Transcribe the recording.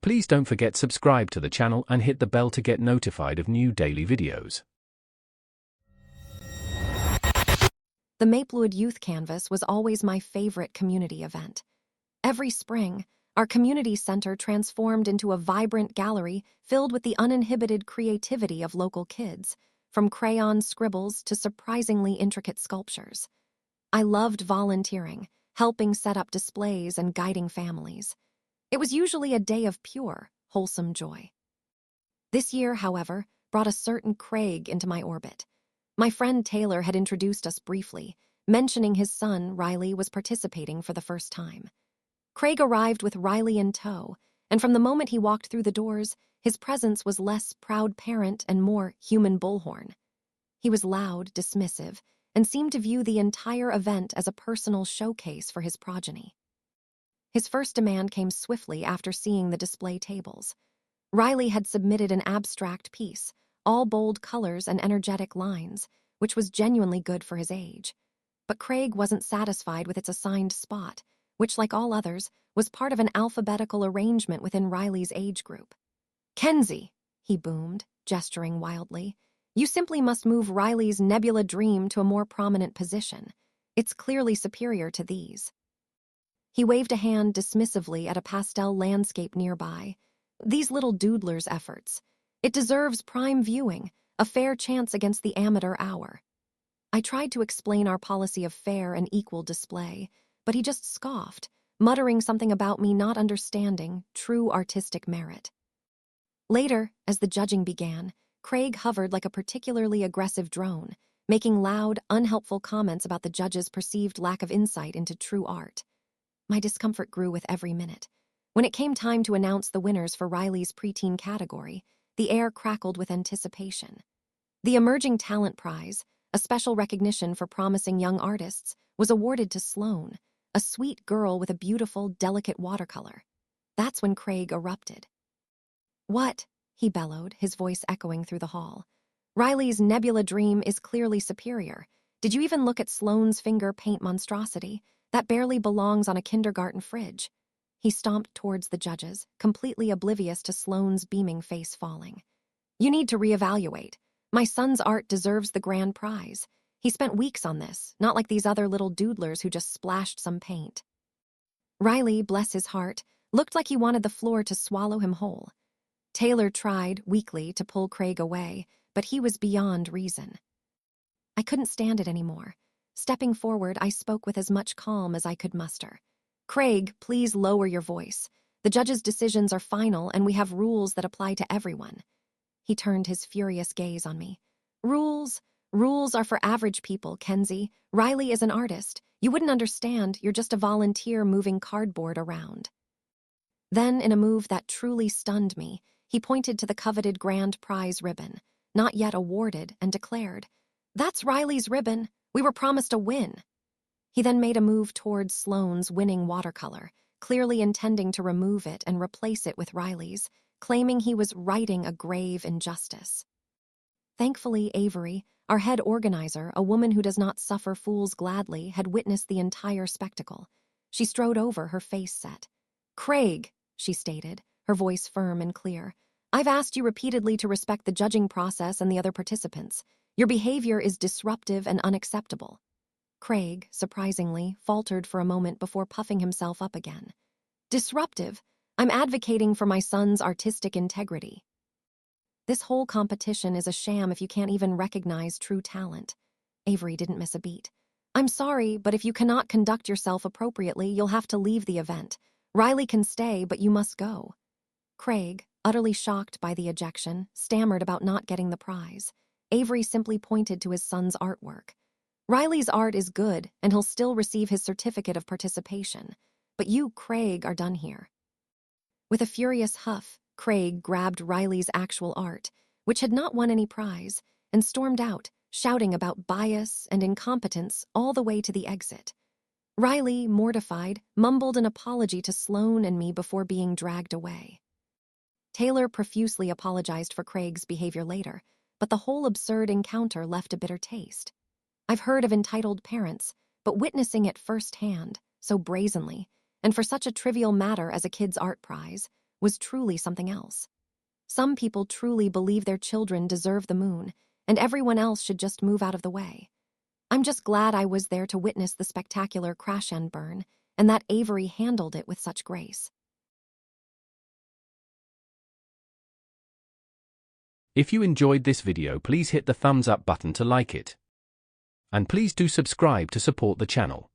Please don't forget subscribe to the channel and hit the bell to get notified of new daily videos. The Maplewood Youth Canvas was always my favorite community event. Every spring, our community center transformed into a vibrant gallery filled with the uninhibited creativity of local kids, from crayon scribbles to surprisingly intricate sculptures. I loved volunteering, helping set up displays and guiding families. It was usually a day of pure, wholesome joy. This year, however, brought a certain Craig into my orbit. My friend Taylor had introduced us briefly, mentioning his son, Riley, was participating for the first time. Craig arrived with Riley in tow, and from the moment he walked through the doors, his presence was less proud parent and more human bullhorn. He was loud, dismissive, and seemed to view the entire event as a personal showcase for his progeny. His first demand came swiftly after seeing the display tables. Riley had submitted an abstract piece, all bold colors and energetic lines, which was genuinely good for his age. But Craig wasn't satisfied with its assigned spot, which, like all others, was part of an alphabetical arrangement within Riley's age group. "Kenzie," he boomed, gesturing wildly, "you simply must move Riley's Nebula Dream to a more prominent position. It's clearly superior to these." He waved a hand dismissively at a pastel landscape nearby. "These little doodlers' efforts. It deserves prime viewing, a fair chance against the amateur hour." I tried to explain our policy of fair and equal display, but he just scoffed, muttering something about me not understanding true artistic merit. Later, as the judging began, Craig hovered like a particularly aggressive drone, making loud, unhelpful comments about the judges' perceived lack of insight into true art. My discomfort grew with every minute. When it came time to announce the winners for Riley's preteen category, the air crackled with anticipation. The Emerging Talent Prize, a special recognition for promising young artists, was awarded to Sloane, a sweet girl with a beautiful, delicate watercolor. That's when Craig erupted. "What?" he bellowed, his voice echoing through the hall. "Riley's Nebula Dream is clearly superior. Did you even look at Sloane's finger paint monstrosity? That barely belongs on a kindergarten fridge." He stomped towards the judges, completely oblivious to Sloane's beaming face falling. "You need to reevaluate. My son's art deserves the grand prize. He spent weeks on this, not like these other little doodlers who just splashed some paint." Riley, bless his heart, looked like he wanted the floor to swallow him whole. Taylor tried, weakly, to pull Craig away, but he was beyond reason. I couldn't stand it anymore. Stepping forward, I spoke with as much calm as I could muster. "Craig, please lower your voice. The judges' decisions are final, and we have rules that apply to everyone." He turned his furious gaze on me. "Rules? Rules are for average people, Kenzie. Riley is an artist. You wouldn't understand. You're just a volunteer moving cardboard around." Then, in a move that truly stunned me, he pointed to the coveted grand prize ribbon, not yet awarded, and declared, "That's Riley's ribbon. We were promised a win." He then made a move towards Sloane's winning watercolor, clearly intending to remove it and replace it with Riley's, claiming he was righting a grave injustice. Thankfully, Avery, our head organizer, a woman who does not suffer fools gladly, had witnessed the entire spectacle. She strode over, her face set. "Craig," she stated, her voice firm and clear, "I've asked you repeatedly to respect the judging process and the other participants. Your behavior is disruptive and unacceptable." Craig, surprisingly, faltered for a moment before puffing himself up again. "Disruptive? I'm advocating for my son's artistic integrity." "This whole competition is a sham if you can't even recognize true talent." Avery didn't miss a beat. "I'm sorry, but if you cannot conduct yourself appropriately, you'll have to leave the event. Riley can stay, but you must go." Craig, utterly shocked by the ejection, stammered about not getting the prize. Avery simply pointed to his son's artwork. "Riley's art is good, and he'll still receive his certificate of participation. But you, Craig, are done here." With a furious huff, Craig grabbed Riley's actual art, which had not won any prize, and stormed out, shouting about bias and incompetence all the way to the exit. Riley, mortified, mumbled an apology to Sloane and me before being dragged away. Taylor profusely apologized for Craig's behavior later, but the whole absurd encounter left a bitter taste. I've heard of entitled parents, but witnessing it firsthand, so brazenly, and for such a trivial matter as a kid's art prize, was truly something else. Some people truly believe their children deserve the moon, and everyone else should just move out of the way. I'm just glad I was there to witness the spectacular crash and burn, and that Avery handled it with such grace. If you enjoyed this video, please hit the thumbs up button to like it. And please do subscribe to support the channel.